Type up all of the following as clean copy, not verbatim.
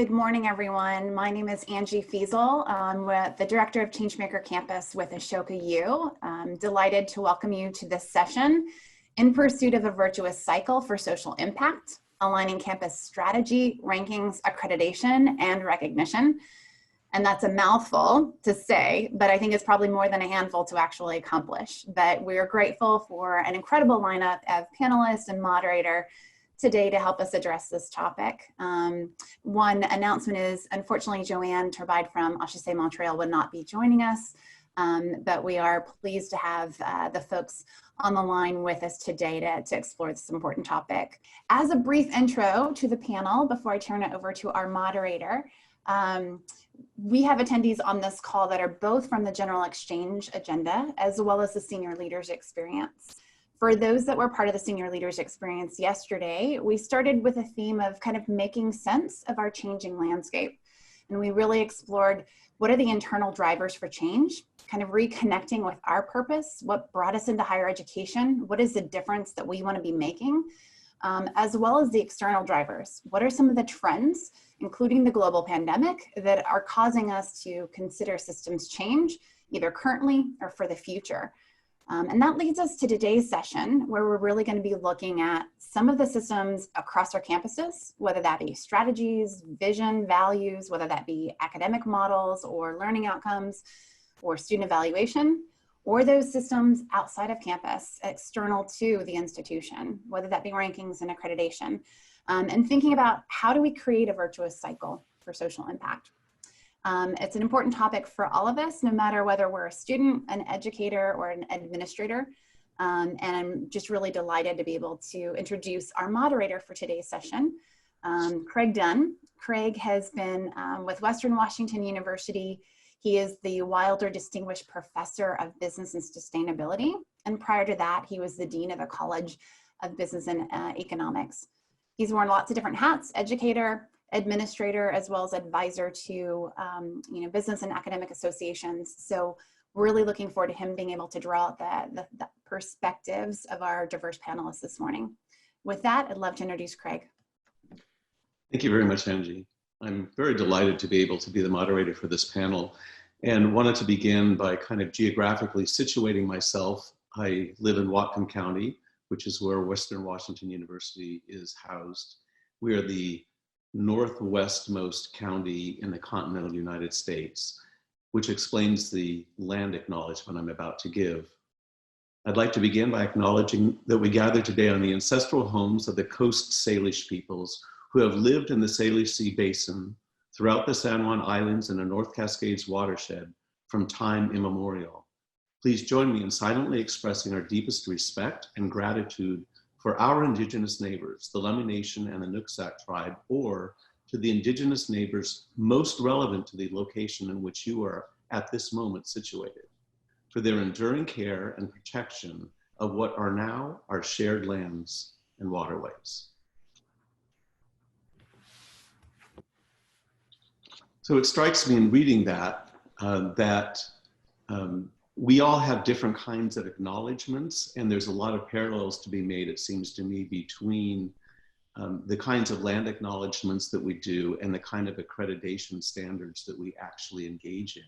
Good morning, everyone. My name is Angie Fiesel. I'm the Director of Changemaker Campus with Ashoka U. I'm delighted to welcome you to this session in pursuit of a virtuous cycle for social impact, aligning campus strategy, rankings, accreditation, and recognition. And that's a mouthful to say, but I think it's probably more than a handful to actually accomplish. But we're grateful for an incredible lineup of panelists and moderator today to help us address this topic. One announcement is, unfortunately, Joanne Turbide from HEC Montreal would not be joining us, but we are pleased to have the folks on the line with us today to explore this important topic. As a brief intro to the panel, before I turn it over to our moderator, we have attendees on this call that are both from the General Exchange agenda, as well as the Senior Leaders Experience. For those that were part of the Senior Leaders Experience yesterday, we started with a theme of kind of making sense of our changing landscape. And we really explored what are the internal drivers for change, kind of reconnecting with our purpose, what brought us into higher education, what is the difference that we want to be making, as well as the external drivers. What are some of the trends, including the global pandemic, that are causing us to consider systems change, either currently or for the future? And that leads us to today's session, where we're really going to be looking at some of the systems across our campuses, whether that be strategies, vision, values, whether that be academic models or learning outcomes or student evaluation, or those systems outside of campus, external to the institution, whether that be rankings and accreditation, and thinking about how do we create a virtuous cycle for social impact. It's an important topic for all of us, no matter whether we're a student, an educator, or an administrator. And I'm just really delighted to be able to introduce our moderator for today's session, Craig Dunn. Craig has been with Western Washington University. He is the Wilder Distinguished Professor of Business and Sustainability. And prior to that, he was the Dean of the College of Business and Economics. He's worn lots of different hats: educator, administrator, as well as advisor to business and academic associations. So really looking forward to him being able to draw out the perspectives of our diverse panelists this morning. With that, I'd love to introduce Craig. Thank you very much, Angie. I'm very delighted to be able to be the moderator for this panel, and wanted to begin by kind of geographically situating myself. I live in Whatcom County, which is where Western Washington University is housed. We are the northwestmost county in the continental United States, which explains the land acknowledgement I'm about to give. I'd like to begin by acknowledging that we gather today on the ancestral homes of the Coast Salish peoples who have lived in the Salish Sea Basin throughout the San Juan Islands and the North Cascades watershed from time immemorial. Please join me in silently expressing our deepest respect and gratitude for our indigenous neighbors, the Lummi Nation and the Nooksack tribe, or to the indigenous neighbors most relevant to the location in which you are at this moment situated, for their enduring care and protection of what are now our shared lands and waterways. So it strikes me in reading that, we all have different kinds of acknowledgements, and there's a lot of parallels to be made, it seems to me, between the kinds of land acknowledgements that we do and the kind of accreditation standards that we actually engage in.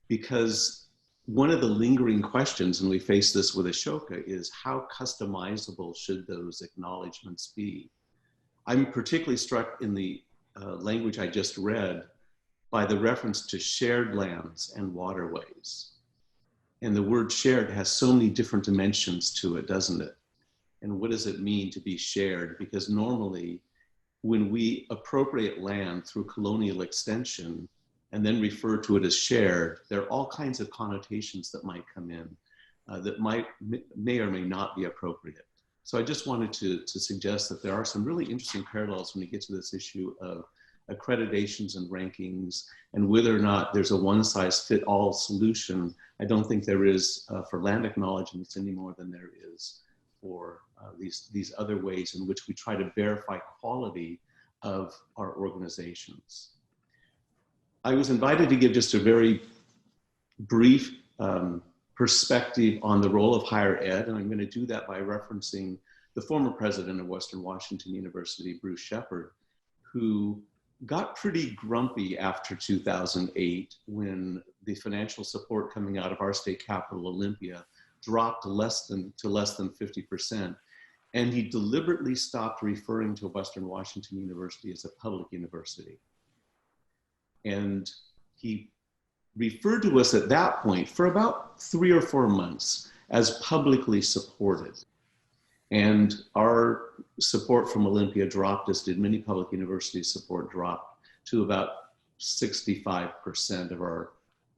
Because one of the lingering questions, and we face this with Ashoka, is how customizable should those acknowledgements be? I'm particularly struck in the language I just read by the reference to shared lands and waterways. And the word shared has so many different dimensions to it, doesn't it? And what does it mean to be shared? Because normally, when we appropriate land through colonial extension and then refer to it as shared, there are all kinds of connotations that might come in that may or may not be appropriate. So I just wanted to suggest that there are some really interesting parallels when we get to this issue of accreditations and rankings, and whether or not there's a one-size-fit-all solution. I don't think there is for land acknowledgements any more than there is for these other ways in which we try to verify quality of our organizations. I was invited to give just a very brief perspective on the role of higher ed, and I'm going to do that by referencing the former president of Western Washington University, Bruce Sheppard, who got pretty grumpy after 2008 when the financial support coming out of our state capital, Olympia, dropped to less than 50%. And he deliberately stopped referring to Western Washington University as a public university. And he referred to us at that point for about 3 or 4 months as publicly supported. And our support from Olympia dropped, as did many public universities' support dropped to about 65% of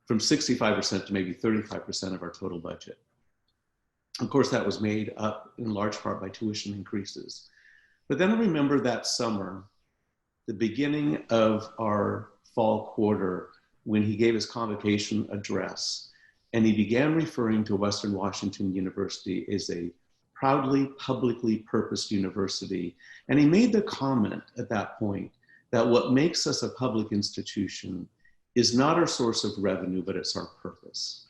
from 65% to maybe 35% of our total budget. Of course, that was made up in large part by tuition increases. But then I remember that summer, the beginning of our fall quarter, when he gave his convocation address, and he began referring to Western Washington University as a proudly publicly purposed university. And he made the comment at that point that what makes us a public institution is not our source of revenue, but it's our purpose.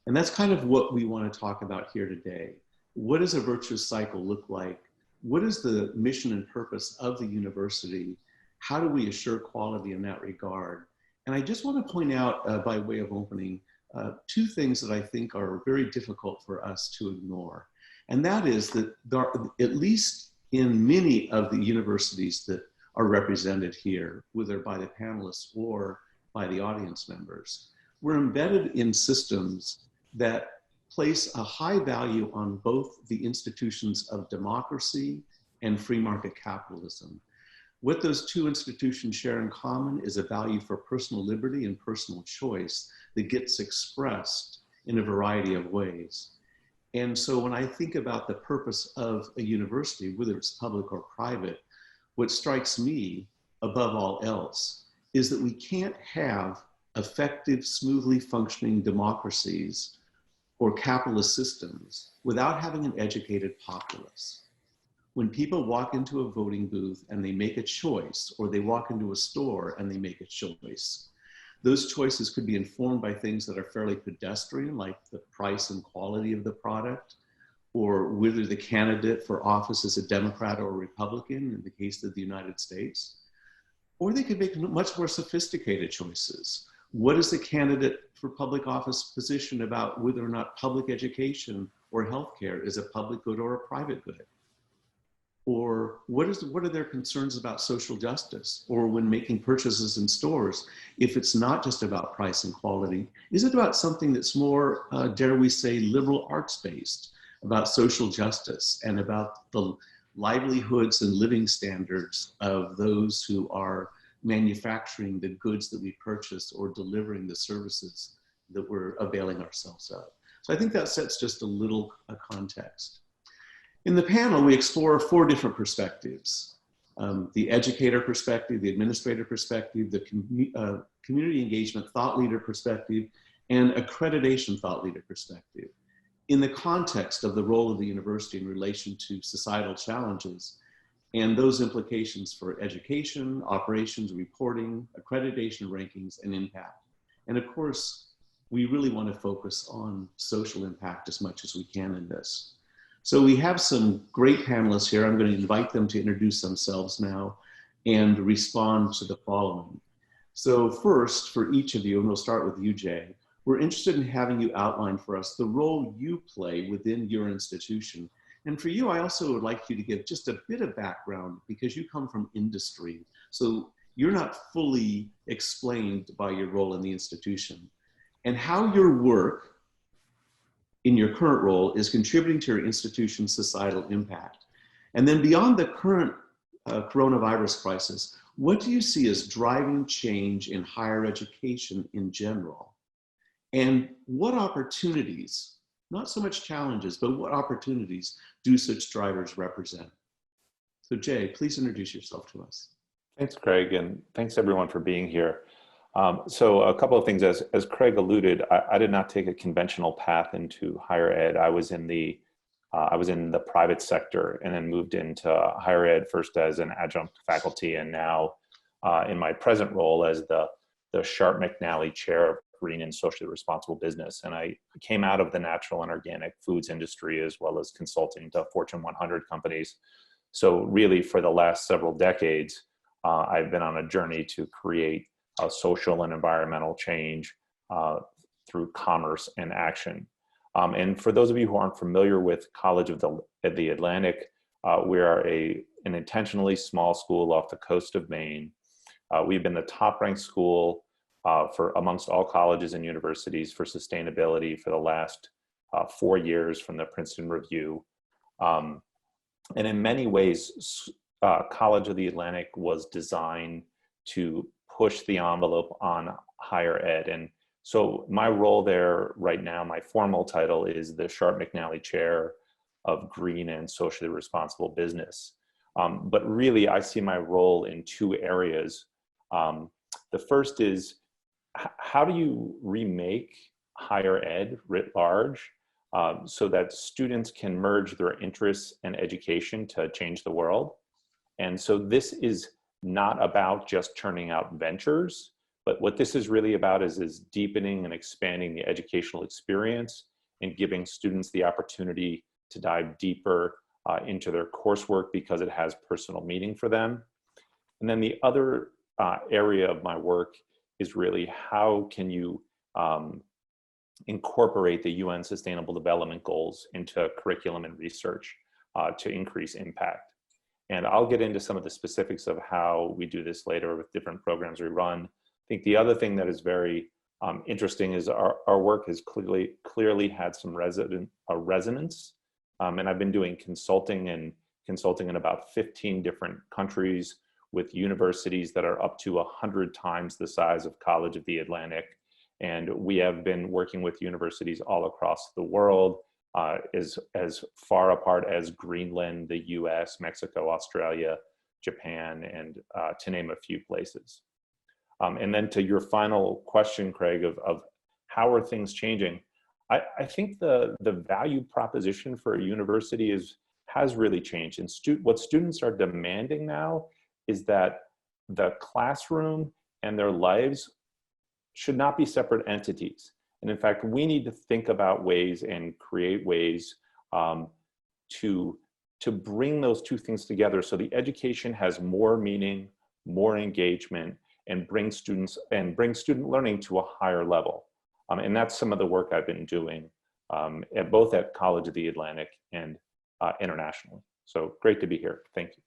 And that's kind of what we want to talk about here today. What does a virtuous cycle look like? What is the mission and purpose of the university? How do we assure quality in that regard? And I just want to point out, by way of opening, 2 things that I think are very difficult for us to ignore. And that is that there, at least in many of the universities that are represented here, whether by the panelists or by the audience members, we're embedded in systems that place a high value on both the institutions of democracy and free market capitalism. What those 2 institutions share in common is a value for personal liberty and personal choice that gets expressed in a variety of ways. And so when I think about the purpose of a university, whether it's public or private, what strikes me above all else is that we can't have effective, smoothly functioning democracies or capitalist systems without having an educated populace. When people walk into a voting booth and they make a choice, or they walk into a store and they make a choice, those choices could be informed by things that are fairly pedestrian, like the price and quality of the product, or whether the candidate for office is a Democrat or a Republican in the case of the United States. Or they could make much more sophisticated choices. What is the candidate for public office position about whether or not public education or healthcare is a public good or a private good? Or what are their concerns about social justice? Or when making purchases in stores, if it's not just about price and quality, is it about something that's more, dare we say, liberal arts-based, about social justice and about the livelihoods and living standards of those who are manufacturing the goods that we purchase or delivering the services that we're availing ourselves of? So I think that sets just a little context. In the panel, we explore 4 different perspectives: the educator perspective, the administrator perspective, the community engagement thought leader perspective, and accreditation thought leader perspective, in the context of the role of the university in relation to societal challenges and those implications for education, operations, reporting, accreditation, rankings, and impact. And of course, we really want to focus on social impact as much as we can in this. So we have some great panelists here. I'm going to invite them to introduce themselves now and respond to the following. So first, for each of you, and we'll start with you, Jay, we're interested in having you outline for us the role you play within your institution. And for you, I also would like you to give just a bit of background, because you come from industry. So you're not fully explained by your role in the institution, and how your work in your current role is contributing to your institution's societal impact. And then beyond the current coronavirus crisis, what do you see as driving change in higher education in general? And what opportunities, not so much challenges, but what opportunities do such drivers represent? So Jay, please introduce yourself to us. Thanks, Craig, and thanks everyone for being here. So a couple of things, as Craig alluded, I did not take a conventional path into higher ed. I was in the private sector and then moved into higher ed, first as an adjunct faculty, and now in my present role as the Sharp McNally Chair of Green and Socially Responsible Business. And I came out of the natural and organic foods industry, as well as consulting to Fortune 100 companies. So really, for the last several decades, I've been on a journey to create social and environmental change through commerce and action. And for those of you who aren't familiar with College of the Atlantic, we are an intentionally small school off the coast of Maine. We've been the top ranked school for amongst all colleges and universities for sustainability for the last 4 years from the Princeton Review. And in many ways, College of the Atlantic was designed to push the envelope on higher ed. And so my role there right now, my formal title is the Sharp McNally Chair of Green and Socially Responsible Business. But really, I see my role in 2 areas. The first is, how do you remake higher ed writ large so that students can merge their interests and education to change the world? And so this is not about just churning out ventures, but what this is really about is deepening and expanding the educational experience and giving students the opportunity to dive deeper into their coursework because it has personal meaning for them. And then the other area of my work is really how can you incorporate the UN Sustainable Development Goals into curriculum and research to increase impact. And I'll get into some of the specifics of how we do this later with different programs we run. I think the other thing that is very interesting is our work has clearly had some resonance. And I've been doing consulting in about 15 different countries with universities that are up to 100 times the size of College of the Atlantic. And we have been working with universities all across the world, as far apart as Greenland, the US, Mexico, Australia, Japan, and to name a few places. And then to your final question, Craig, of how are things changing? I think the value proposition for a university has really changed. And what students are demanding now is that the classroom and their lives should not be separate entities. And in fact, we need to think about ways and create ways to bring those 2 things together so the education has more meaning, more engagement, and bring student learning to a higher level. And that's some of the work I've been doing both at College of the Atlantic and internationally. So great to be here. Thank you.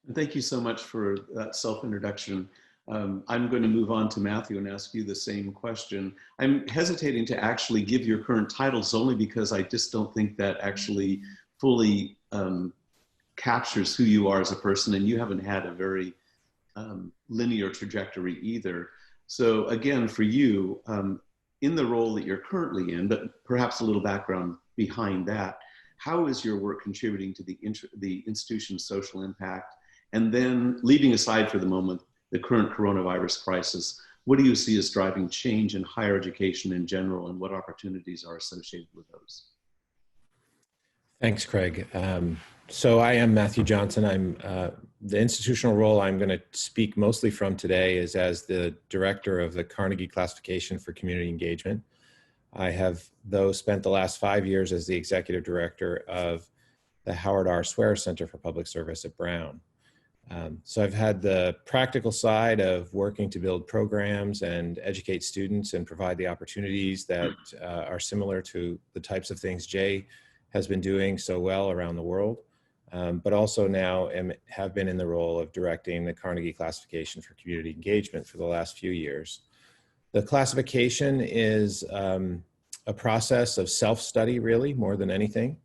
And thank you so much for that self-introduction. I'm going to move on to Matthew and ask you the same question. I'm hesitating to actually give your current titles only because I just don't think that actually fully captures who you are as a person, and you haven't had a very linear trajectory either. So again, for you, in the role that you're currently in, but perhaps a little background behind that, how is your work contributing to the institution's social impact? And then leaving aside for the moment the current coronavirus crisis, what do you see as driving change in higher education in general, and what opportunities are associated with those? Thanks, Craig. So I am Matthew Johnson. I'm the institutional role I'm going to speak mostly from today is as the director of the Carnegie Classification for Community Engagement. I have, though, spent the last 5 years as the executive director of the Howard R. Swearer Center for Public Service at Brown. So I've had the practical side of working to build programs and educate students and provide the opportunities that are similar to the types of things Jay has been doing so well around the world, but also now have been in the role of directing the Carnegie Classification for Community Engagement for the last few years. The classification is a process of self-study, really, more than anything,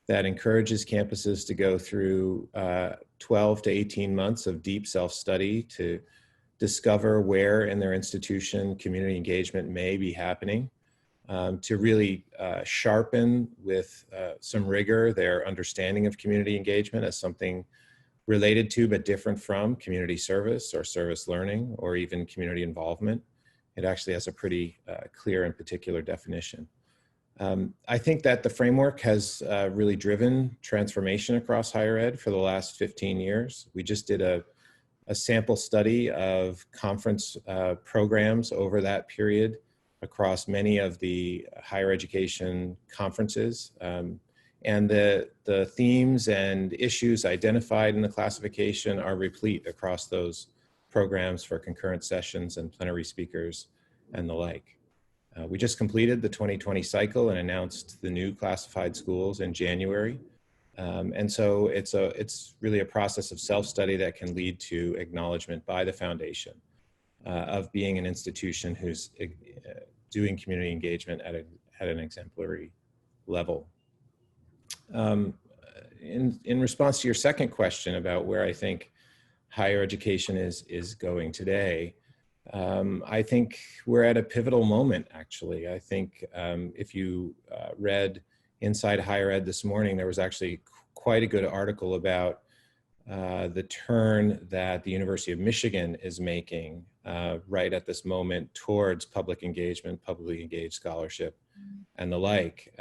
that encourages campuses to go through 12 to 18 months of deep self-study to discover where in their institution community engagement may be happening, to really sharpen with some rigor their understanding of community engagement as something related to but different from community service or service learning or even community involvement. It actually has a pretty clear and particular definition. I think that the framework has really driven transformation across higher ed for the last 15 years. We just did a sample study of conference programs over that period across many of the higher education conferences. And the themes and issues identified in the classification are replete across those programs for concurrent sessions and plenary speakers and the like. We just completed the 2020 cycle and announced the new classified schools in January. And so it's really a process of self-study that can lead to acknowledgement by the foundation of being an institution who's doing community engagement at an exemplary level. In response to your second question about where I think higher education is going today, I think we're at a pivotal moment, actually. I think if you read Inside Higher Ed this morning, there was actually quite a good article about the turn that the University of Michigan is making right at this moment towards public engagement, publicly engaged scholarship, and the like,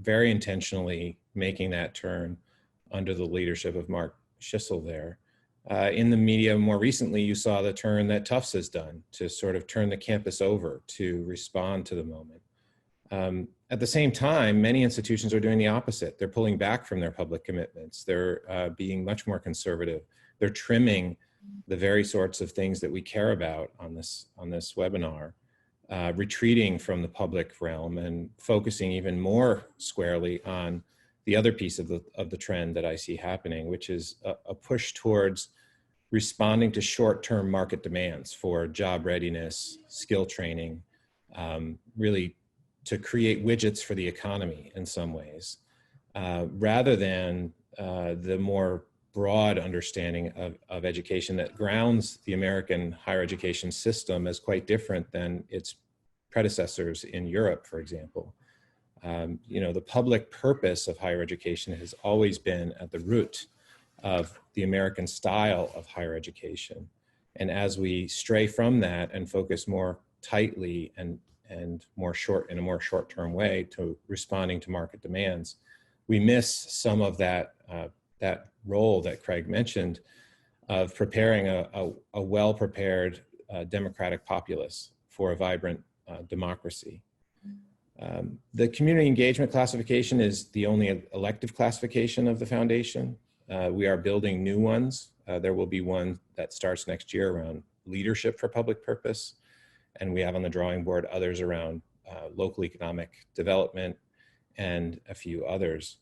very intentionally making that turn under the leadership of Mark Schissel there. In the media more recently, you saw the turn that Tufts has done to sort of turn the campus over to respond to the moment. At the same time, many institutions are doing the opposite. They're pulling back from their public commitments. They're being much more conservative. They're trimming the very sorts of things that we care about on this webinar, retreating from the public realm and focusing even more squarely on the other piece of the trend that I see happening, which is a push towards responding to short-term market demands for job readiness, skill training, really to create widgets for the economy in some ways, rather than the more broad understanding of education that grounds the American higher education system as quite different than its predecessors in Europe, for example. The public purpose of higher education has always been at the root of the American style of higher education. And as we stray from that and focus more tightly and in a more short-term way to responding to market demands, we miss some of that role that Craig mentioned of preparing a well-prepared democratic populace for a vibrant democracy. The community engagement classification is the only elective classification of the foundation. We are building new ones. There will be one that starts next year around leadership for public purpose. And we have on the drawing board others around local economic development and a few others.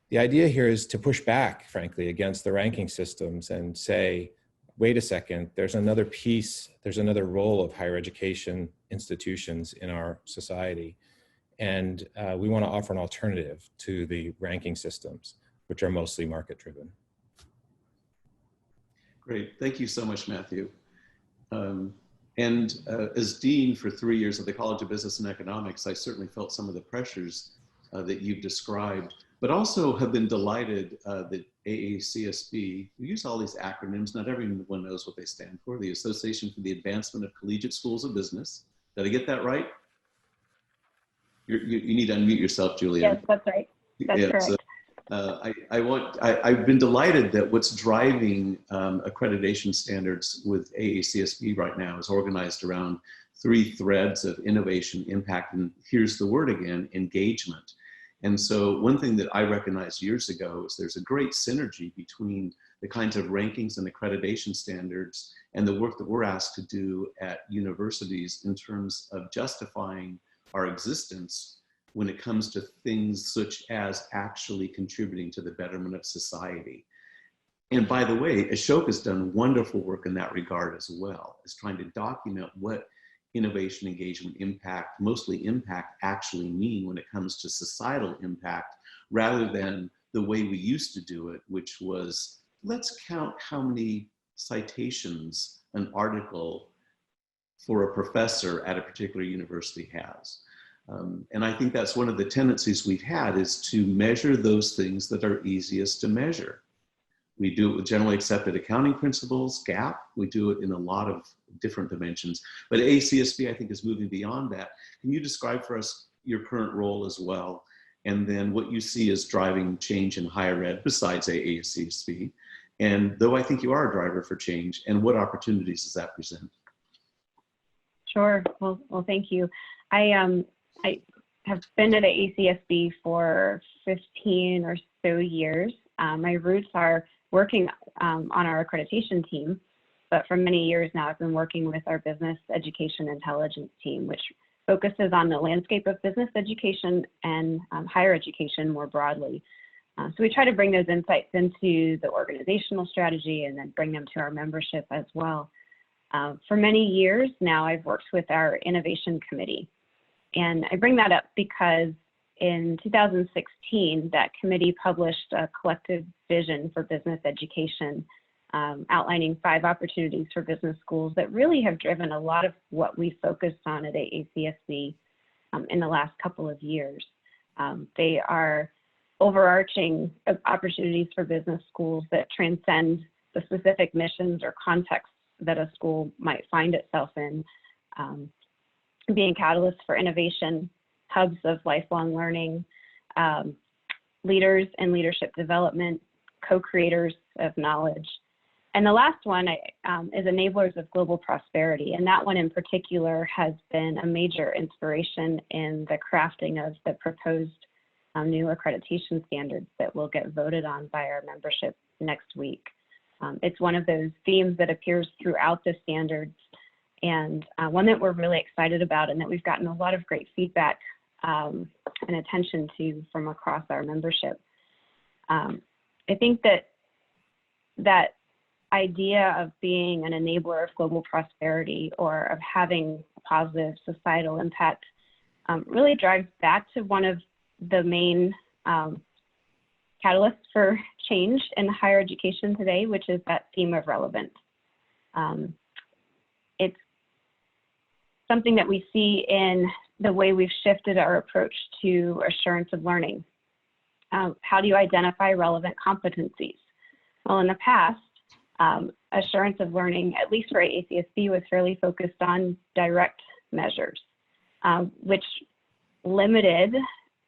The idea here is to push back, frankly, against the ranking systems and say, wait a second, there's another piece, there's another role of higher education institutions in our society. And we want to offer an alternative to the ranking systems, which are mostly market-driven. Great, thank you so much, Matthew. As Dean for 3 years of the College of Business and Economics, I certainly felt some of the pressures that you've described, but also have been delighted that AACSB, we use all these acronyms, not everyone knows what they stand for, the Association for the Advancement of Collegiate Schools of Business. Did I get that right? You need to unmute yourself, Julia. Yes, that's right. That's correct. So, I've been delighted that what's driving accreditation standards with AACSB right now is organized around 3 threads of innovation, impact, and here's the word again, engagement. And so one thing that I recognized years ago is there's a great synergy between the kinds of rankings and accreditation standards and the work that we're asked to do at universities in terms of justifying our existence when it comes to things such as actually contributing to the betterment of society. And by the way, Ashok has done wonderful work in that regard as well, is trying to document what innovation, engagement, impact, mostly impact, actually mean when it comes to societal impact, rather than the way we used to do it, which was, let's count how many citations an article for a professor at a particular university has. And I think that's one of the tendencies we've had, is to measure those things that are easiest to measure. We do it with generally accepted accounting principles, GAAP. We do it in a lot of different dimensions. But AACSB, I think, is moving beyond that. Can you describe for us your current role as well, and then what you see as driving change in higher ed besides AACSB? And though I think you are a driver for change, and what opportunities does that present? Sure. Well, thank you. have been at AACSB for 15 or so years. My roots are working on our accreditation team, but for many years now I've been working with our business education intelligence team, which focuses on the landscape of business education and higher education more broadly. So we try to bring those insights into the organizational strategy and then bring them to our membership as well. For many years now, I've worked with our innovation committee. And I bring that up because in 2016, that committee published a collective vision for business education, outlining 5 opportunities for business schools that really have driven a lot of what we focused on at AACSB in the last couple of years. They are overarching opportunities for business schools that transcend the specific missions or contexts that a school might find itself in, being catalysts for innovation, hubs of lifelong learning, leaders in leadership development, co-creators of knowledge. And the last one is enablers of global prosperity. And that one in particular has been a major inspiration in the crafting of the proposed new accreditation standards that will get voted on by our membership next week. It's one of those themes that appears throughout the standards, and one that we're really excited about and that we've gotten a lot of great feedback and attention to from across our membership. I think that idea of being an enabler of global prosperity or of having a positive societal impact really drives back to one of the main catalysts for change in higher education today, which is that theme of relevance. It's something that we see in the way we've shifted our approach to assurance of learning. How do you identify relevant competencies? Well, in the past, assurance of learning, at least for AACSB, was fairly focused on direct measures, which limited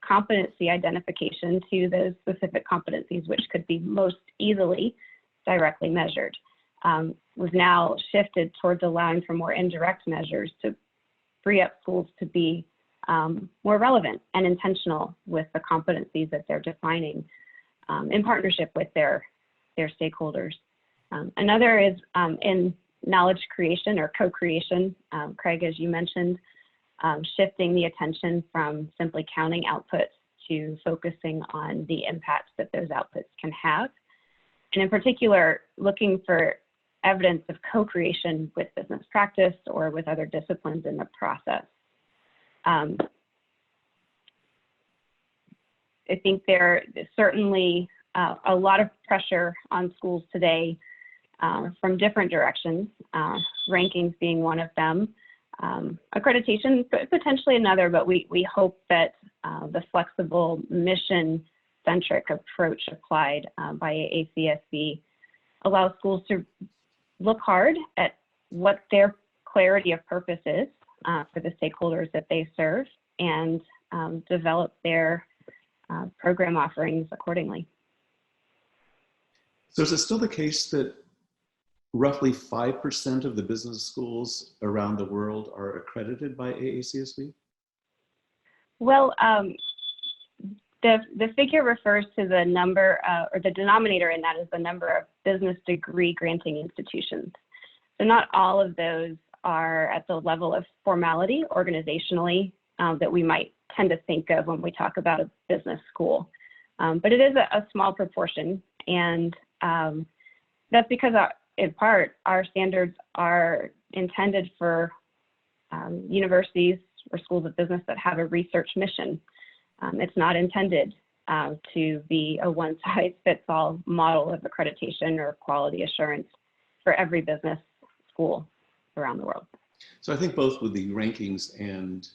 competency identification to those specific competencies which could be most easily directly measured. We've now shifted towards allowing for more indirect measures to free up schools to be more relevant and intentional with the competencies that they're defining in partnership with their stakeholders. Another is in knowledge creation or co-creation. Craig, as you mentioned, shifting the attention from simply counting outputs to focusing on the impacts that those outputs can have. And in particular, looking for evidence of co-creation with business practice or with other disciplines in the process. I think there is certainly a lot of pressure on schools today from different directions, rankings being one of them. Accreditation, potentially another, but we hope that the flexible mission-centric approach applied by AACSB allows schools to look hard at what their clarity of purpose is for the stakeholders that they serve and develop their program offerings accordingly. So is it still the case that roughly 5% of the business schools around the world are accredited by AACSB? Well, the figure refers to the number, or the denominator in that is the number of business degree granting institutions. So not all of those are at the level of formality organizationally that we might tend to think of when we talk about a business school. But it is a small proportion, and that's because in part, our standards are intended for universities or schools of business that have a research mission. It's not intended to be a one-size-fits-all model of accreditation or quality assurance for every business school around the world. So I think both with the rankings and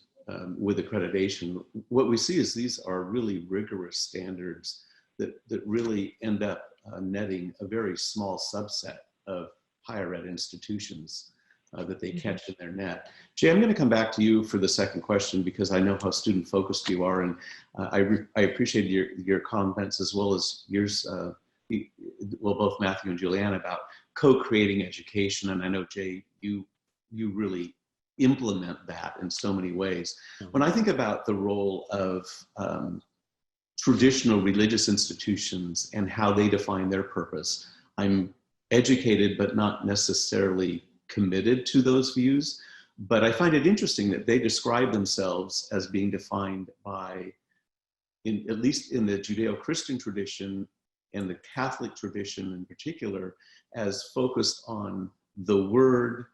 with accreditation, what we see is these are really rigorous standards that really end up netting a very small subset of higher ed institutions that they catch in their net. Jay, I'm going to come back to you for the second question because I know how student focused you are, and I appreciate your comments as well as yours, well, both Matthew and Julianne, about co-creating education. And I know, Jay, you really implement that in so many ways. When I think about the role of traditional religious institutions and how they define their purpose, I'm educated but not necessarily committed to those views. But I find it interesting that they describe themselves as being defined by, at least in the Judeo-Christian tradition and the Catholic tradition in particular, as focused on the word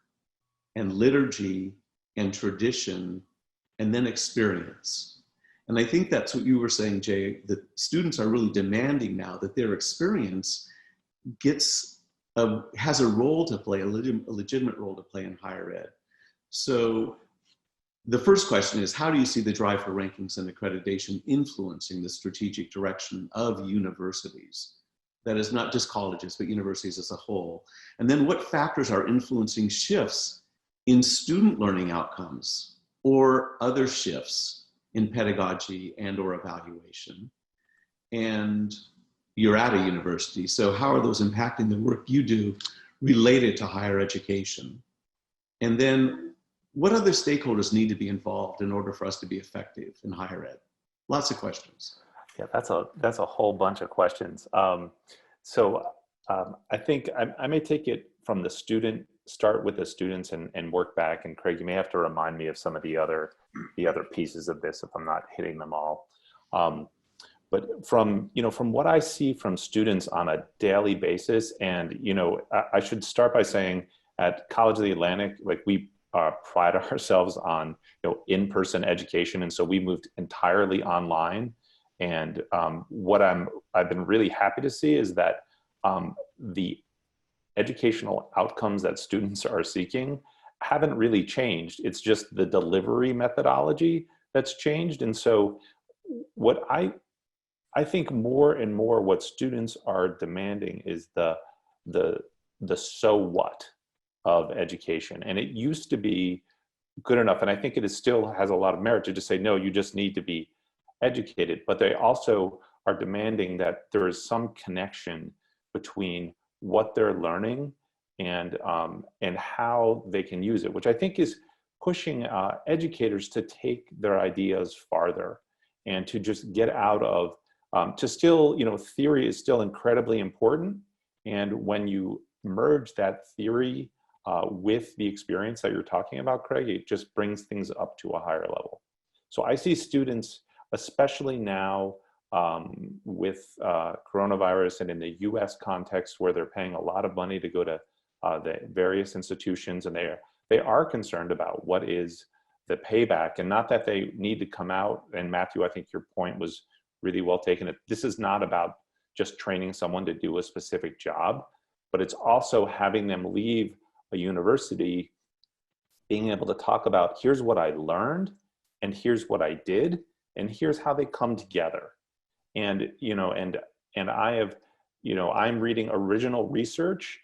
and liturgy and tradition and then experience. And I think that's what you were saying, Jay, that students are really demanding now that their experience has a role to play, a legitimate role to play in higher ed. So the first question is, how do you see the drive for rankings and accreditation influencing the strategic direction of universities? That is not just colleges, but universities as a whole. And then what factors are influencing shifts in student learning outcomes or other shifts in pedagogy and or evaluation? And you're at a university, so how are those impacting the work you do related to higher education? And then what other stakeholders need to be involved in order for us to be effective in higher ed? Lots of questions. Yeah, that's a whole bunch of questions. I think I may take it from the student, start with the students and work back. And Craig, you may have to remind me of some of the other pieces of this if I'm not hitting them all. But from what I see from students on a daily basis, and I should start by saying at College of the Atlantic, like we pride ourselves on in-person education, and so we moved entirely online. And what I've been really happy to see is that the educational outcomes that students are seeking haven't really changed. It's just the delivery methodology that's changed. And so what I think more and more what students are demanding is the so what of education. And it used to be good enough, and I think it still has a lot of merit to just say, no, you just need to be educated. But they also are demanding that there is some connection between what they're learning and how they can use it, which I think is pushing educators to take their ideas farther and to just get out of, to still, theory is still incredibly important. And when you merge that theory with the experience that you're talking about, Craig, it just brings things up to a higher level. So I see students, especially now with coronavirus and in the US context where they're paying a lot of money to go to the various institutions, and they are concerned about what is the payback, and not that they need to come out. And Matthew, I think your point was really well taken. This is not about just training someone to do a specific job, but it's also having them leave a university being able to talk about, here's what I learned, and here's what I did, and here's how they come together. And I have, I'm reading original research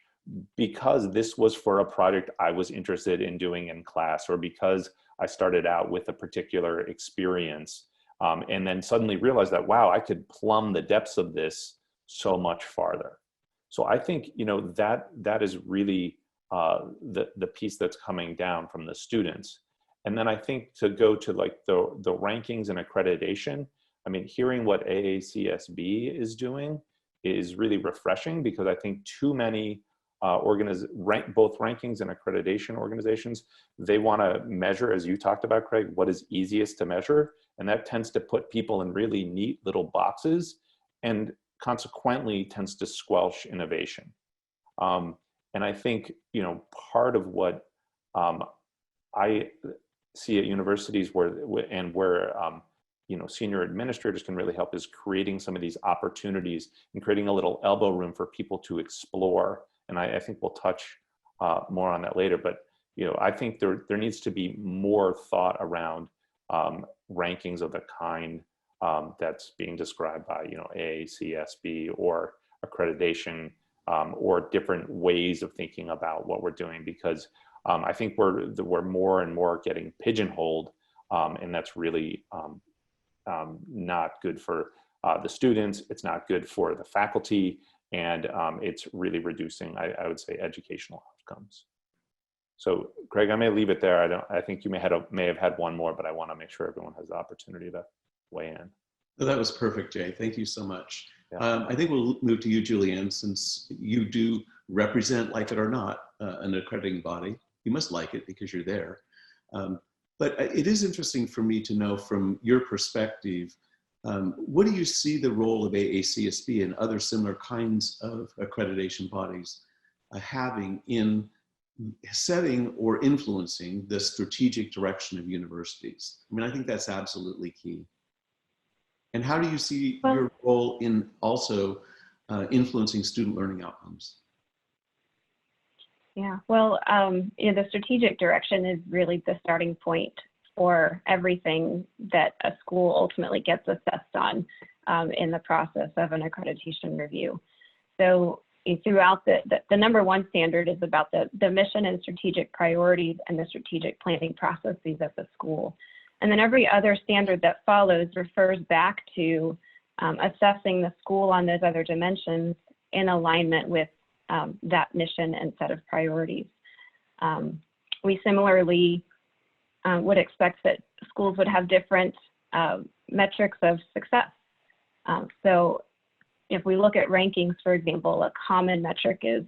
because this was for a project I was interested in doing in class, or because I started out with a particular experience, and then suddenly realized that, wow, I could plumb the depths of this so much farther. So I think, that is really the piece that's coming down from the students. And then I think to go to like the rankings and accreditation, I mean, hearing what AACSB is doing is really refreshing, because I think too many both rankings and accreditation organizations, they want to measure, as you talked about, Craig, what is easiest to measure. And that tends to put people in really neat little boxes and consequently tends to squelch innovation. And I think, part of what I see at universities where senior administrators can really help is creating some of these opportunities and creating a little elbow room for people to explore. And I think we'll touch more on that later, but I think there needs to be more thought around rankings of the kind that's being described by AACSB or accreditation, or different ways of thinking about what we're doing, because I think we're more and more getting pigeonholed, and that's really not good for the students. It's not good for the faculty, and it's really reducing, I would say, educational outcomes. So Craig, I may leave it there. I think you may have had one more, but I want to make sure everyone has the opportunity to weigh in. No, that was perfect, Jay. Thank you so much. Yeah. I think we'll move to you, Julianne, since you do represent, like it or not, an accrediting body. You must like it because you're there. But it is interesting for me to know from your perspective, what do you see the role of AACSB and other similar kinds of accreditation bodies having in setting or influencing the strategic direction of universities? I mean, I think that's absolutely key. And how do you see your role in also influencing student learning outcomes? Yeah, well, the strategic direction is really the starting point for everything that a school ultimately gets assessed on in the process of an accreditation review. So throughout the number one standard is about the mission and strategic priorities and the strategic planning processes of the school. And then every other standard that follows refers back to assessing the school on those other dimensions in alignment with that mission and set of priorities. We similarly would expect that schools would have different metrics of success. So if we look at rankings, for example, a common metric is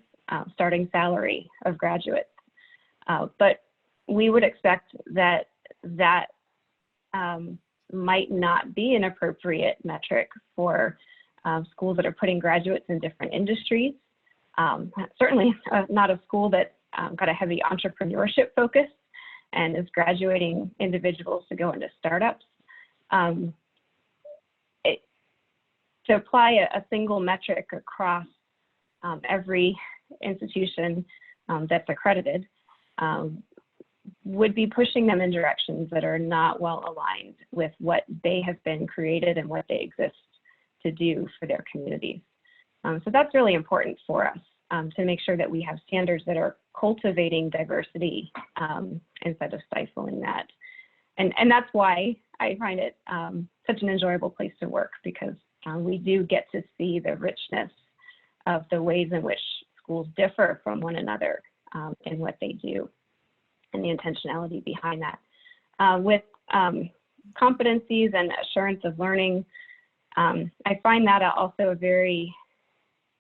starting salary of graduates. But we would expect that might not be an appropriate metric for schools that are putting graduates in different industries. Certainly not a school that's got a heavy entrepreneurship focus and is graduating individuals to go into startups. To apply a single metric across every institution that's accredited would be pushing them in directions that are not well aligned with what they have been created and what they exist to do for their communities. So that's really important for us to make sure that we have standards that are cultivating diversity instead of stifling that. And that's why I find it such an enjoyable place to work, because we do get to see the richness of the ways in which schools differ from one another in what they do and the intentionality behind that. With competencies and assurance of learning, I find that also a very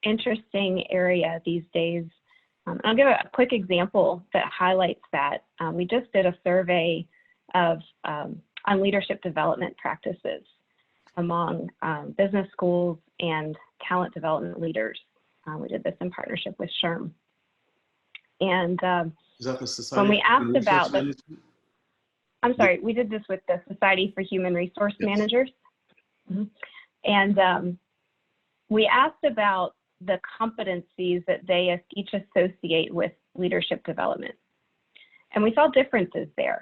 interesting area these days. I'll give a quick example that highlights that. We just did a survey of on leadership development practices among business schools and talent development leaders. We did this in partnership with SHRM. And is that the Society when we asked about the, I'm sorry, we did this with the Society for Human Resource Managers. Mm-hmm. And we asked about the competencies that they each associate with leadership development. And we saw differences there,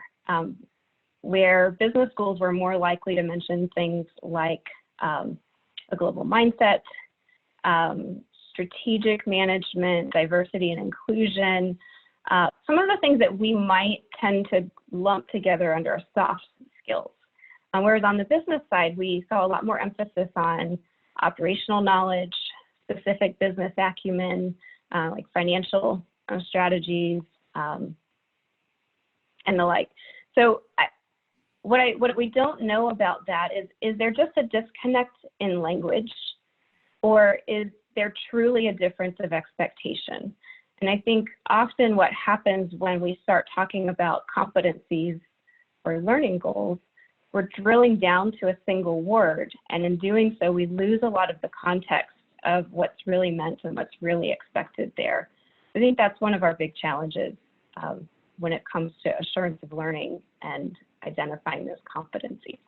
where business schools were more likely to mention things like a global mindset, strategic management, diversity and inclusion, some of the things that we might tend to lump together under soft skills. Whereas on the business side, we saw a lot more emphasis on operational knowledge, specific business acumen, like financial strategies, and the like. So what we don't know about that is there just a disconnect in language, or is there truly a difference of expectation? And I think often what happens when we start talking about competencies or learning goals, we're drilling down to a single word. And in doing so, we lose a lot of the context of what's really meant and what's really expected there. I think that's one of our big challenges when it comes to assurance of learning and identifying those competencies.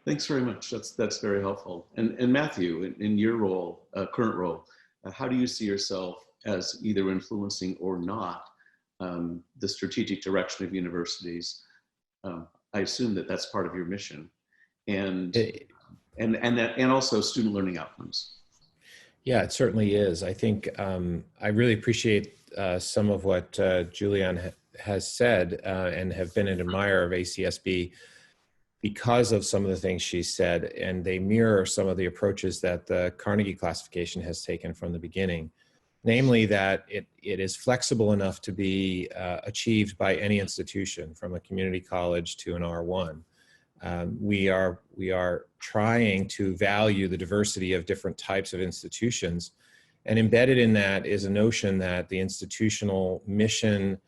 Thanks very much. That's very helpful. And Matthew, in your role, current role, how do you see yourself as either influencing or not the strategic direction of universities? I assume that that's part of your mission, and also student learning outcomes. Yeah, it certainly is. I think I really appreciate some of what Julianne has said and have been an admirer of ACSB because of some of the things she said, and they mirror some of the approaches that the Carnegie classification has taken from the beginning. namely that it is flexible enough to be achieved by any institution, from a community college to an R1. We are trying to value the diversity of different types of institutions, and embedded in that is a notion that the institutional mission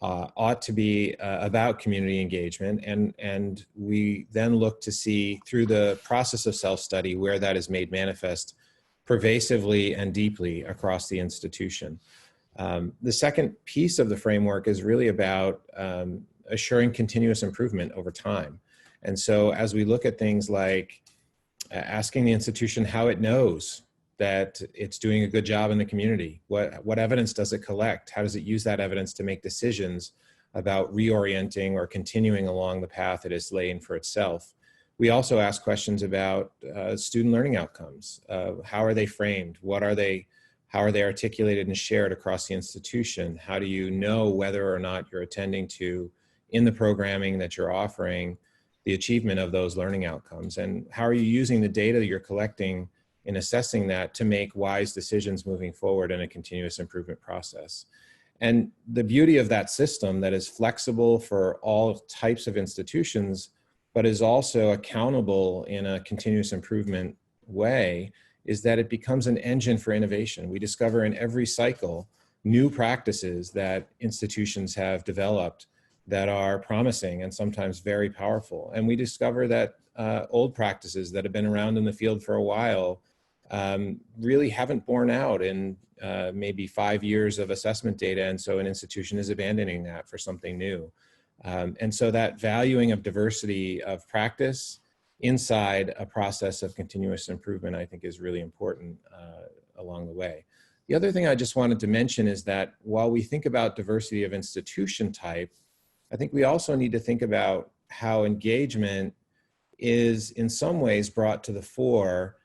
ought to be about community engagement, and we then look to see through the process of self-study where that is made manifest pervasively and deeply across the institution. The second piece of the framework is really about assuring continuous improvement over time. And so as we look at things like asking the institution how it knows that it's doing a good job in the community, what evidence does it collect? How does it use that evidence to make decisions about reorienting or continuing along the path it is laying for itself? We also ask questions about student learning outcomes. How are they framed? How are they articulated and shared across the institution? How do you know whether or not you're attending to, in the programming that you're offering, the achievement of those learning outcomes? And how are you using the data that you're collecting in assessing that to make wise decisions moving forward in a continuous improvement process? And the beauty of that system that is flexible for all types of institutions, but is also accountable in a continuous improvement way, is that it becomes an engine for innovation. We discover in every cycle new practices that institutions have developed that are promising and sometimes very powerful. And we discover that old practices that have been around in the field for a while really haven't borne out in maybe 5 years of assessment data. And so an institution is abandoning that for something new. And so that valuing of diversity of practice inside a process of continuous improvement, I think, is really important along the way. The other thing I just wanted to mention is that while we think about diversity of institution type, I think we also need to think about how engagement is in some ways brought to the fore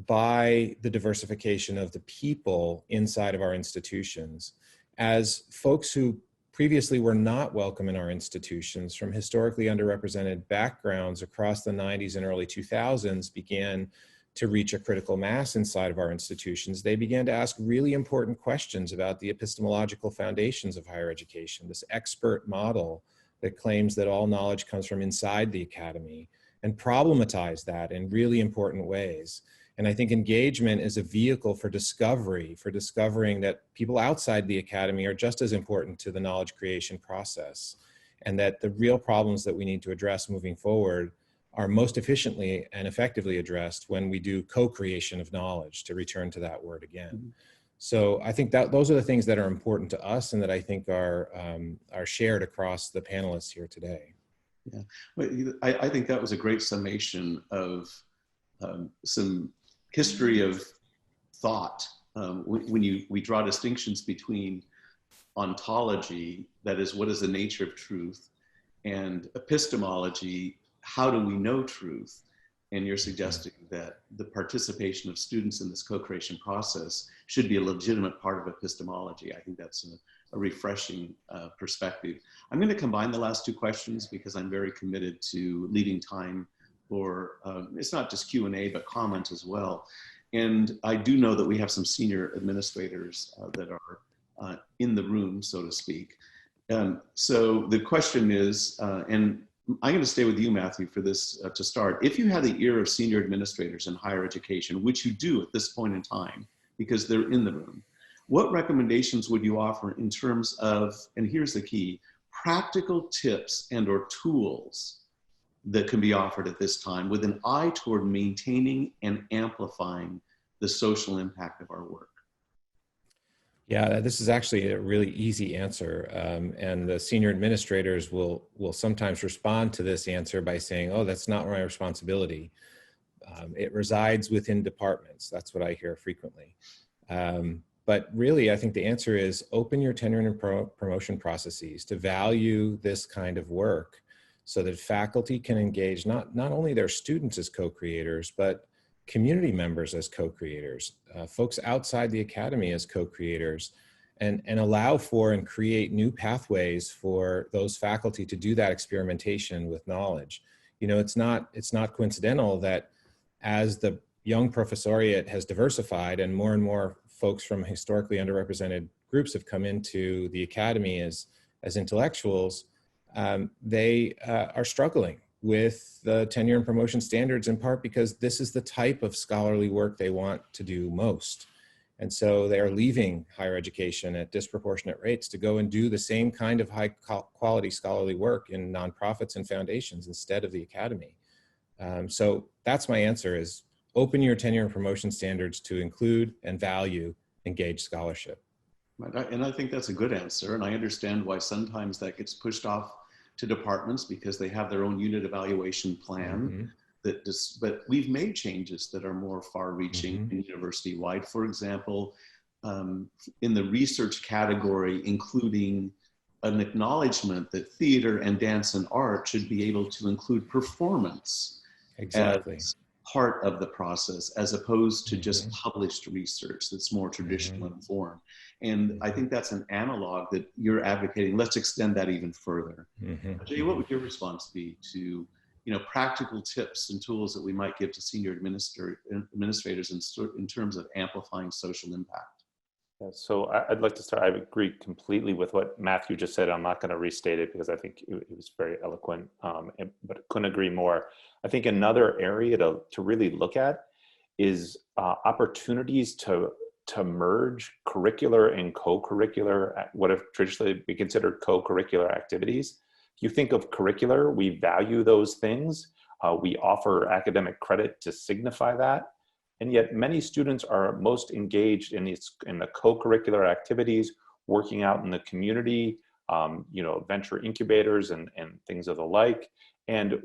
by the diversification of the people inside of our institutions. As folks who previously were not welcome in our institutions from historically underrepresented backgrounds across the 90s and early 2000s began to reach a critical mass inside of our institutions, they began to ask really important questions about the epistemological foundations of higher education, this expert model that claims that all knowledge comes from inside the academy, and problematize that in really important ways. And I think engagement is a vehicle for discovery, for discovering that people outside the academy are just as important to the knowledge creation process, and that the real problems that we need to address moving forward are most efficiently and effectively addressed when we do co-creation of knowledge, to return to that word again. Mm-hmm. So I think that those are the things that are important to us and that I think are shared across the panelists here today. Yeah, well, I think that was a great summation of some history of thought. When we draw distinctions between ontology, that is, what is the nature of truth, and epistemology, how do we know truth? And you're suggesting that the participation of students in this co-creation process should be a legitimate part of epistemology. I think that's a refreshing perspective. I'm going to combine the last two questions because I'm very committed to leaving time for, it's not just Q&A, but comment as well. And I do know that we have some senior administrators that are in the room, so to speak. So the question is, and I'm going to stay with you, Matthew, for this to start. If you had the ear of senior administrators in higher education, which you do at this point in time, because they're in the room, what recommendations would you offer in terms of, and here's the key, practical tips and or tools that can be offered at this time with an eye toward maintaining and amplifying the social impact of our work? Yeah, this is actually a really easy answer. And the senior administrators will sometimes respond to this answer by saying, oh, that's not my responsibility. It resides within departments. That's what I hear frequently. But really, I think the answer is open your tenure and promotion processes to value this kind of work so that faculty can engage not only their students as co-creators, but community members as co-creators, folks outside the academy as co-creators, and allow for and create new pathways for those faculty to do that experimentation with knowledge. You know, it's not coincidental that as the young professoriate has diversified and more folks from historically underrepresented groups have come into the academy as intellectuals, they are struggling with the tenure and promotion standards, in part because this is the type of scholarly work they want to do most. And so they are leaving higher education at disproportionate rates to go and do the same kind of high quality scholarly work in nonprofits and foundations instead of the academy. So that's my answer, is open your tenure and promotion standards to include and value engaged scholarship. And I think that's a good answer. And I understand why sometimes that gets pushed off to departments because they have their own unit evaluation plan. But we've made changes that are more far-reaching and university-wide. For example, in the research category, including an acknowledgement that theater and dance and art should be able to include performance as part of the process, as opposed to just published research that's more traditional in form. And I think that's an analog that you're advocating. Let's extend that even further. Jay, what would your response be to practical tips and tools that we might give to senior administrators in terms of amplifying social impact? Yeah, so I'd like to start. I agree completely with what Matthew just said. I'm not going to restate it because I think it was very eloquent, but I couldn't agree more. I think another area to really look at is opportunities to merge curricular and co-curricular, what have traditionally been considered co-curricular activities. You think of curricular, we value those things. We offer academic credit to signify that. And yet many students are most engaged in the co-curricular activities, working out in the community, venture incubators and things of the like. And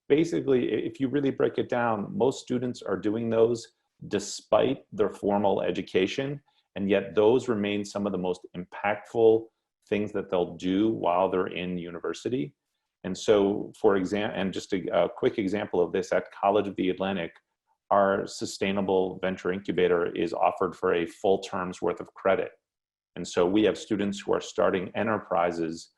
basically, if you really break it down, most students are doing those despite their formal education. And yet those remain some of the most impactful things that they'll do while they're in university. And so, for example, and just a quick example of this, at College of the Atlantic, our sustainable venture incubator is offered for a full term's worth of credit. And so we have students who are starting enterprises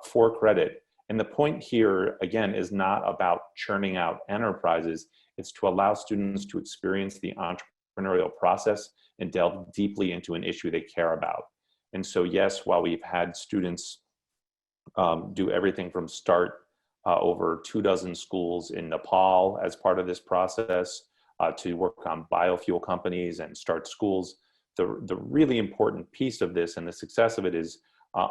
for credit. And the point here, again, is not about churning out enterprises. It's to allow students to experience the entrepreneurial process and delve deeply into an issue they care about. And so, yes, while we've had students do everything from start over 24 schools in Nepal as part of this process, to work on biofuel companies and start schools, the really important piece of this and the success of it is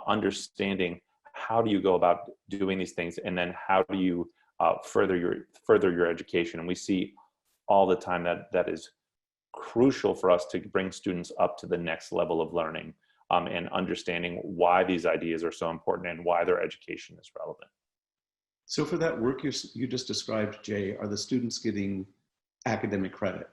understanding how do you go about doing these things, and then how do you further your education. And we see all the time that is crucial for us to bring students up to the next level of learning. And understanding why these ideas are so important and why their education is relevant. So for that work you just described, Jay, are the students getting academic credit?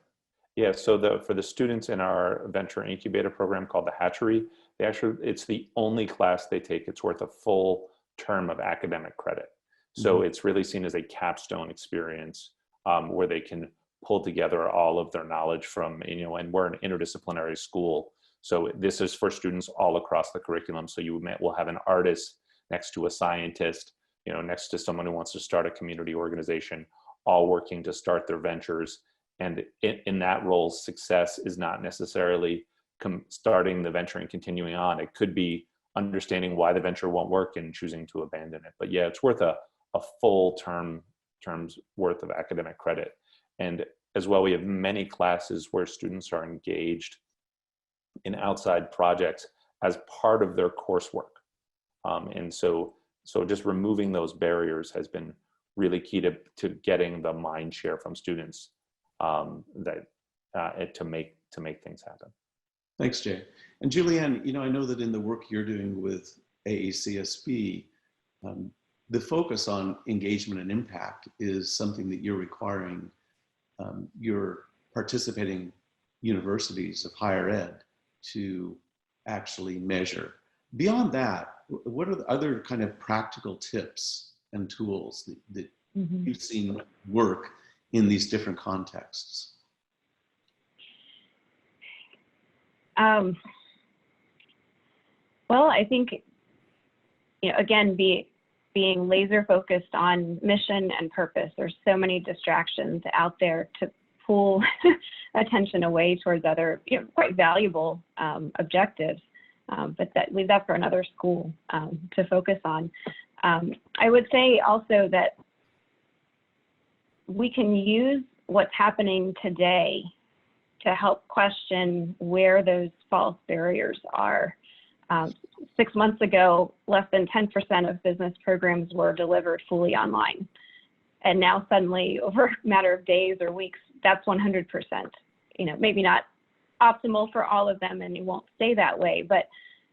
Yeah, so for the students in our venture incubator program called the Hatchery, it's the only class they take. It's worth a full term of academic credit. So it's really seen as a capstone experience where they can pull together all of their knowledge from, and we're an interdisciplinary school. So this is for students all across the curriculum. So we'll have an artist next to a scientist, next to someone who wants to start a community organization, all working to start their ventures. And in that role, success is not necessarily starting the venture and continuing on. It could be understanding why the venture won't work and choosing to abandon it. But yeah, it's worth a full term's worth of academic credit. And as well, we have many classes where students are engaged in outside projects as part of their coursework. And so just removing those barriers has been really key to getting the mind share from students to make things happen. Thanks, Jay. And Julianne, I know that in the work you're doing with AACSB, the focus on engagement and impact is something that you're requiring your participating universities of higher ed to actually measure. Beyond that, what are the other kind of practical tips and tools that you've seen work in these different contexts? Well, I think, again, being laser focused on mission and purpose. There's so many distractions out there pull attention away towards other, quite valuable objectives. But leave that for another school to focus on. I would say also that we can use what's happening today to help question where those false barriers are. 6 months ago, less than 10% of business programs were delivered fully online. And now suddenly, over a matter of days or weeks, that's 100%. Maybe not optimal for all of them, and it won't stay that way, but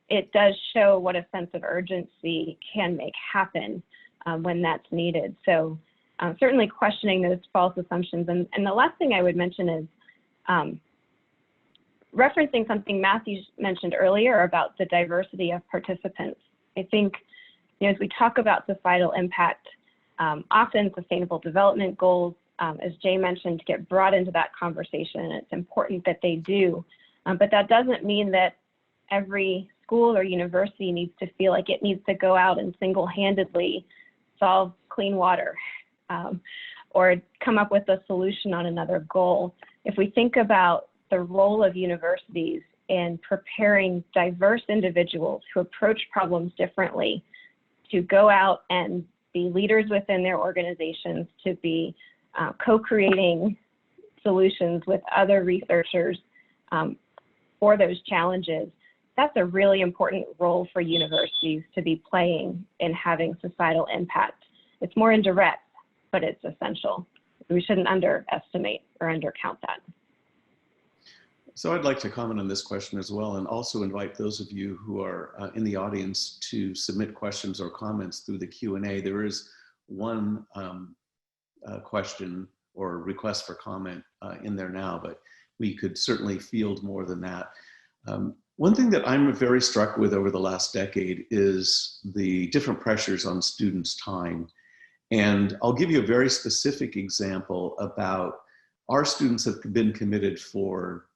it does show what a sense of urgency can make happen when that's needed. So certainly questioning those false assumptions. And the last thing I would mention is referencing something Matthew mentioned earlier about the diversity of participants. I think as we talk about societal impact, often sustainable development goals, as Jay mentioned, get brought into that conversation, and it's important that they do. But that doesn't mean that every school or university needs to feel like it needs to go out and single-handedly solve clean water or come up with a solution on another goal. If we think about the role of universities in preparing diverse individuals who approach problems differently to go out and be leaders within their organizations, to be co-creating solutions with other researchers for those challenges, that's a really important role for universities to be playing in having societal impact. It's more indirect, but it's essential. We shouldn't underestimate or undercount that. So I'd like to comment on this question as well, and also invite those of you who are in the audience to submit questions or comments through the Q&A. There is one question or request for comment in there now, but we could certainly field more than that. One thing that I'm very struck with over the last decade is the different pressures on students' time. And I'll give you a very specific example about our students have been committed for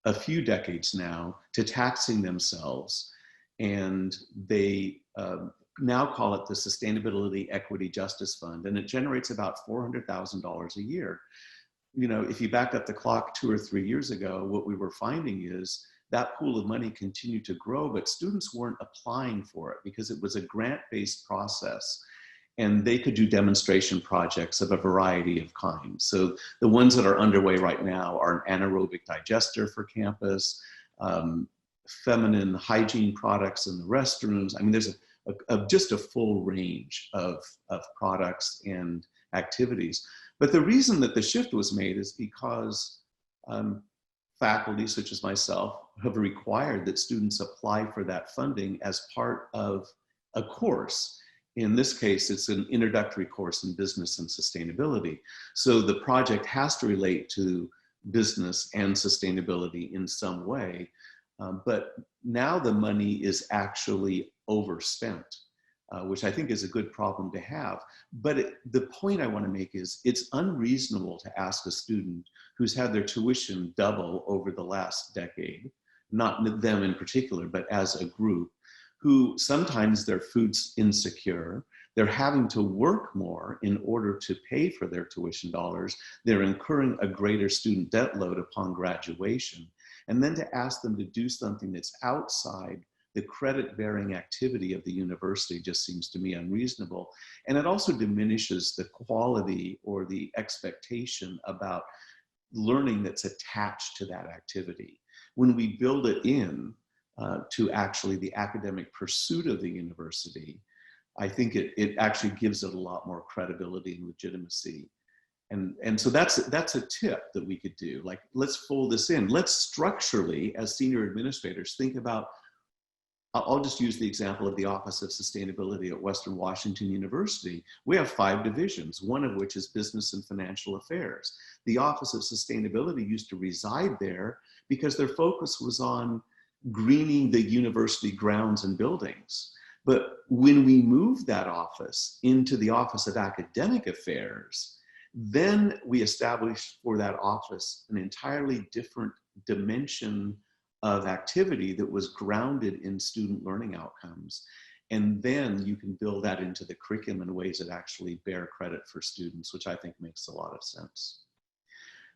a few decades now to taxing themselves. And they now call it the Sustainability Equity Justice Fund. And it generates about $400,000 a year. If you back up the clock 2 or 3 years ago, what we were finding is that pool of money continued to grow, but students weren't applying for it because it was a grant-based process. And they could do demonstration projects of a variety of kinds. So the ones that are underway right now are an anaerobic digester for campus, feminine hygiene products in the restrooms. I mean, there's just a full range of products and activities. But the reason that the shift was made is because faculty, such as myself, have required that students apply for that funding as part of a course. In this case, it's an introductory course in business and sustainability. So the project has to relate to business and sustainability in some way. But now the money is actually overspent, which I think is a good problem to have. But the point I want to make is it's unreasonable to ask a student who's had their tuition double over the last decade, not them in particular, but as a group, who sometimes they're food insecure, they're having to work more in order to pay for their tuition dollars, they're incurring a greater student debt load upon graduation, and then to ask them to do something that's outside the credit-bearing activity of the university just seems to me unreasonable. And it also diminishes the quality or the expectation about learning that's attached to that activity. When we build it in to actually the academic pursuit of the university, I think it actually gives it a lot more credibility and legitimacy. And so that's a tip that we could do. Like, let's fold this in. Let's structurally, as senior administrators, think about, I'll just use the example of the Office of Sustainability at Western Washington University. We have 5 divisions, one of which is Business and Financial Affairs. The Office of Sustainability used to reside there because their focus was on greening the university grounds and buildings. But when we moved that office into the Office of Academic Affairs, then we established for that office an entirely different dimension of activity that was grounded in student learning outcomes. And then you can build that into the curriculum in ways that actually bear credit for students, which I think makes a lot of sense.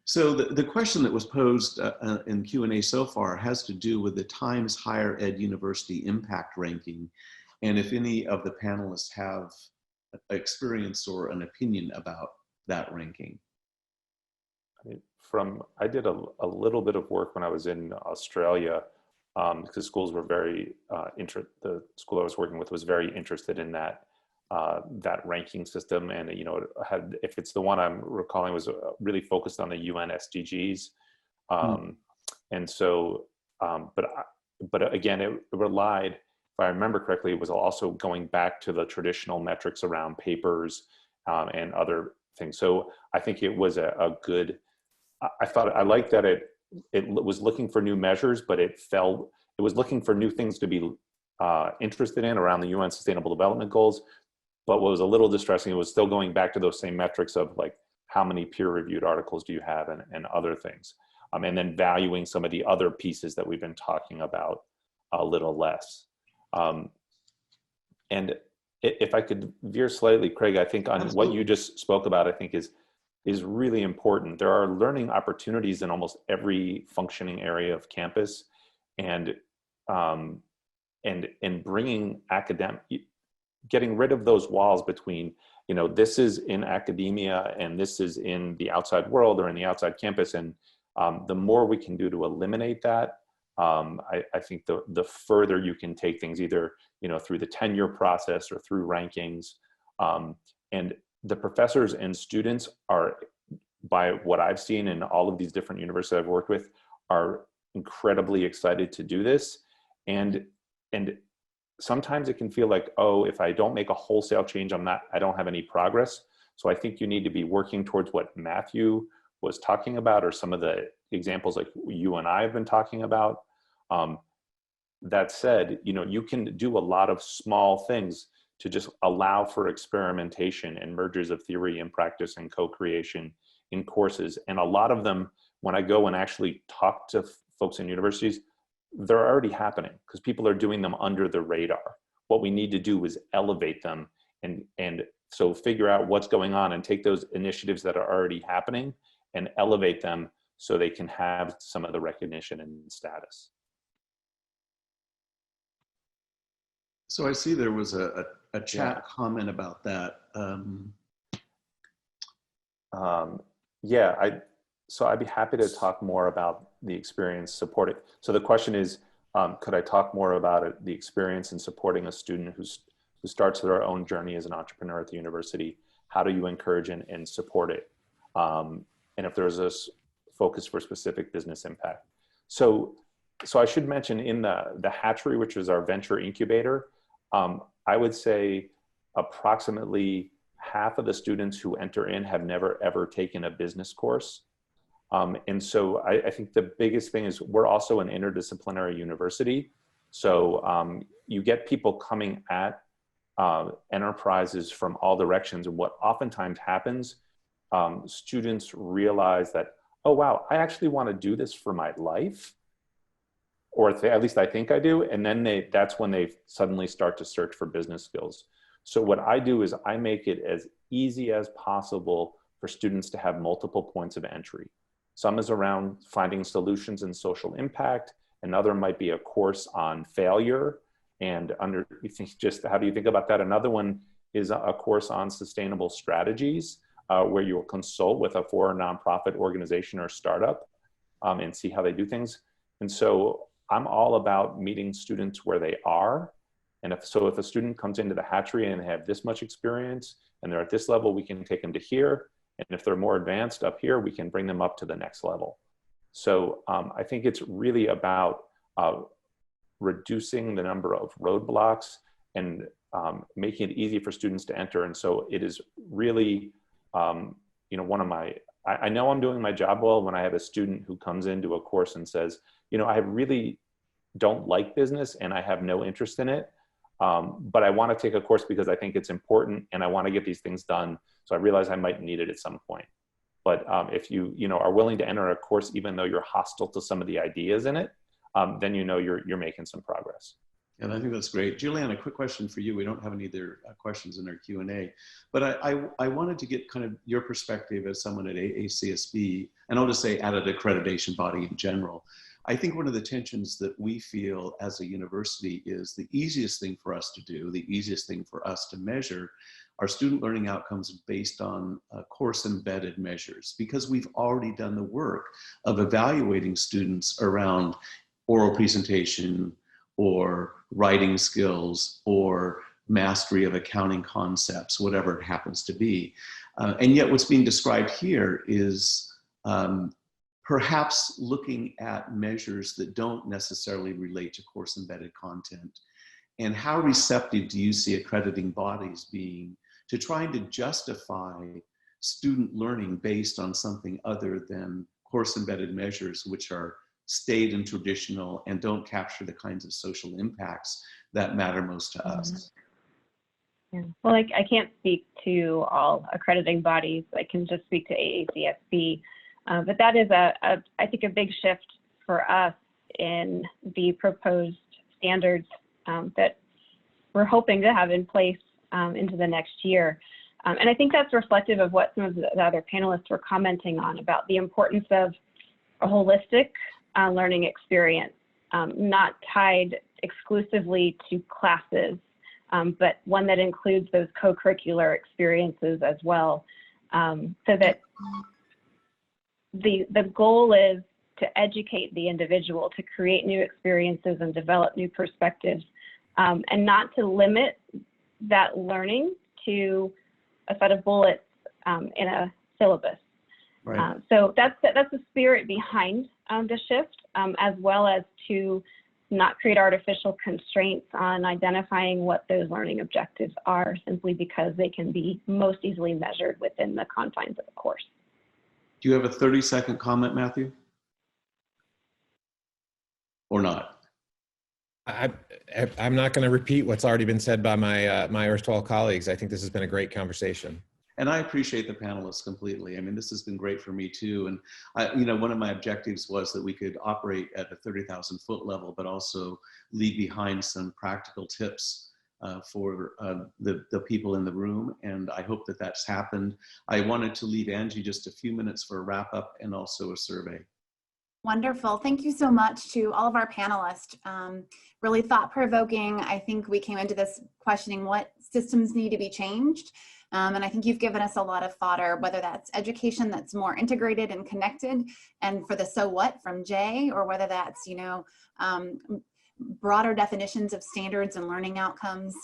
So the question that was posed in Q&A so far has to do with the Times Higher Ed University Impact Ranking, and if any of the panelists have experience or an opinion about that ranking. I did a little bit of work when I was in Australia, because schools were very the school I was working with was very interested in that ranking system, and if it's the one I'm recalling, was really focused on the UN SDGs, and so but again, it relied, if I remember correctly, it was also going back to the traditional metrics around papers and other things. So I think it was a good. I liked that it was looking for new measures, but it was looking for new things to be interested in around the UN Sustainable Development Goals. But what was a little distressing, it was still going back to those same metrics of like, how many peer-reviewed articles do you have and other things. And then valuing some of the other pieces that we've been talking about a little less. And if I could veer slightly, Craig, I think on what you just spoke about, I think is really important. There are learning opportunities in almost every functioning area of campus, and bringing getting rid of those walls between, this is in academia and this is in the outside world or in the outside campus. And the more we can do to eliminate that, I think the further you can take things, either, through the tenure process or through rankings. And the professors and students are, by what I've seen in all of these different universities I've worked with, are incredibly excited to do this. And sometimes it can feel like, oh, if I don't make a wholesale change, I don't have any progress. So I think you need to be working towards what Matthew was talking about, or some of the examples like you and I have been talking about. That said, you can do a lot of small things to just allow for experimentation and mergers of theory and practice and co-creation in courses. And a lot of them, when I go and actually talk to folks in universities, they're already happening because people are doing them under the radar. What we need to do is elevate them, and so figure out what's going on and take those initiatives that are already happening and elevate them so they can have some of the recognition and status. So I see there was a chat comment about that. So I'd be happy to talk more about the experience supported. So the question is, could I talk more about the experience in supporting a student who starts their own journey as an entrepreneur at the university? How do you encourage and support it? And if there's a focus for specific business impact. So I should mention, in the hatchery, which is our venture incubator, I would say approximately half of the students who enter in have never ever taken a business course. And so I think the biggest thing is we're also an interdisciplinary university. So you get people coming at enterprises from all directions. And what oftentimes happens, students realize that, oh, wow, I actually want to do this for my life. Or at least I think I do. And then that's when they suddenly start to search for business skills. So what I do is I make it as easy as possible for students to have multiple points of entry. Some is around finding solutions in social impact. Another might be a course on failure and just how do you think about that? Another one is a course on sustainable strategies, where you will consult with a for or nonprofit organization or startup and see how they do things. And so I'm all about meeting students where they are. And if a student comes into the hatchery and they have this much experience and they're at this level, we can take them to here. And if they're more advanced up here, we can bring them up to the next level. So I think it's really about reducing the number of roadblocks and making it easy for students to enter. And so it is really, one of my, I know I'm doing my job well when I have a student who comes into a course and says, I really don't like business and I have no interest in it. But I want to take a course because I think it's important and I want to get these things done. So I realize I might need it at some point. But if you are willing to enter a course, even though you're hostile to some of the ideas in it, then you're making some progress. And I think that's great. Julianne, a quick question for you. We don't have any other questions in our Q&A, but I wanted to get kind of your perspective as someone at AACSB, and I'll just say at an accreditation body in general. I think one of the tensions that we feel as a university is the easiest thing for us to do, the easiest thing for us to measure our student learning outcomes based on course embedded measures, because we've already done the work of evaluating students around oral presentation or writing skills or mastery of accounting concepts, whatever it happens to be. And yet what's being described here is perhaps looking at measures that don't necessarily relate to course embedded content. And how receptive do you see accrediting bodies being to trying to justify student learning based on something other than course embedded measures, which are staid and traditional and don't capture the kinds of social impacts that matter most to us? Yeah. Well, I can't speak to all accrediting bodies. I can just speak to AACSB. But that is, I think, a big shift for us in the proposed standards that we're hoping to have in place into the next year. And I think that's reflective of what some of the other panelists were commenting on about the importance of a holistic learning experience, not tied exclusively to classes, but one that includes those co-curricular experiences as well, so that the goal is to educate the individual, to create new experiences and develop new perspectives, and not to limit that learning to a set of bullets in a syllabus. Right. So that's the spirit behind the shift, as well as to not create artificial constraints on identifying what those learning objectives are, simply because they can be most easily measured within the confines of a course. Do you have a 30-second comment, Matthew? Or not? I'm not going to repeat what's already been said by my erstwhile colleagues. I think this has been a great conversation. And I appreciate the panelists completely. I mean, this has been great for me too. And you know, one of my objectives was that we could operate at a 30,000-foot level, but also leave behind some practical tips for the people in the room. And I hope that that's happened. I wanted to leave Angie just a few minutes for a wrap up and also a survey. Wonderful. Thank you so much to all of our panelists. Really thought-provoking. I think we came into this questioning what systems need to be changed. And I think you've given us a lot of fodder, whether that's education that's more integrated and connected, and for the so what from Jay, or whether that's, you know, broader definitions of standards and learning outcomes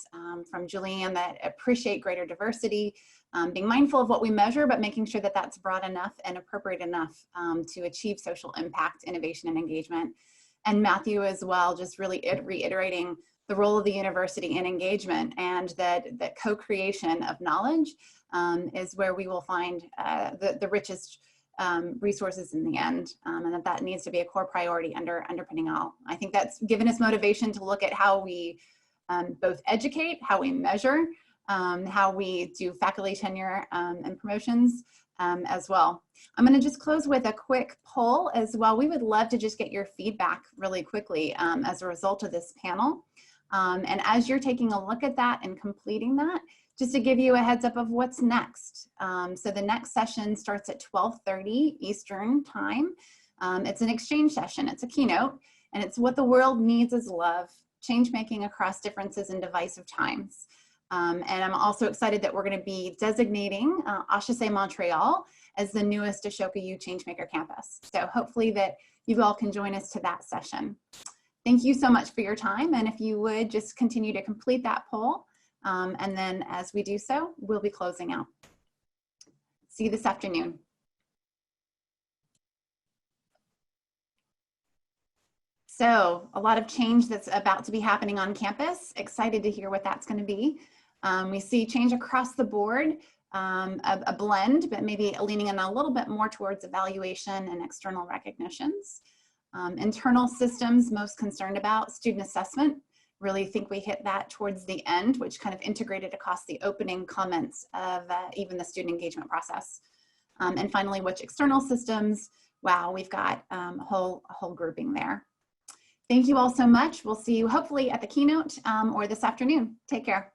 from Julianne that appreciate greater diversity, being mindful of what we measure, but making sure that that's broad enough and appropriate enough to achieve social impact, innovation, and engagement. And Matthew as well, just really reiterating the role of the university in engagement, and that co-creation of knowledge is where we will find the richest resources in the end, and that needs to be a core priority underpinning all. I think that's given us motivation to look at how we both educate, how we measure, how we do faculty tenure and promotions as well. I'm going to just close with a quick poll as well. We would love to just get your feedback really quickly as a result of this panel. And as you're taking a look at that and completing that, just to give you a heads up of what's next. So the next session starts at 12:30 Eastern time. It's an exchange session, it's a keynote, and it's what the world needs is love, change making across differences and divisive times. And I'm also excited that we're going to be designating HEC Montreal as the newest Ashoka U Changemaker campus. So hopefully that you all can join us to that session. Thank you so much for your time. And if you would just continue to complete that poll. And then as we do so, we'll be closing out. See you this afternoon. So a lot of change that's about to be happening on campus. Excited to hear what that's going to be. We see change across the board, a blend, but maybe leaning in a little bit more towards evaluation and external recognitions. Internal systems, most concerned about student assessment. Really think we hit that towards the end, which kind of integrated across the opening comments of even the student engagement process. And finally, which external systems? Wow, we've got a whole grouping there. Thank you all so much. We'll see you hopefully at the keynote or this afternoon. Take care.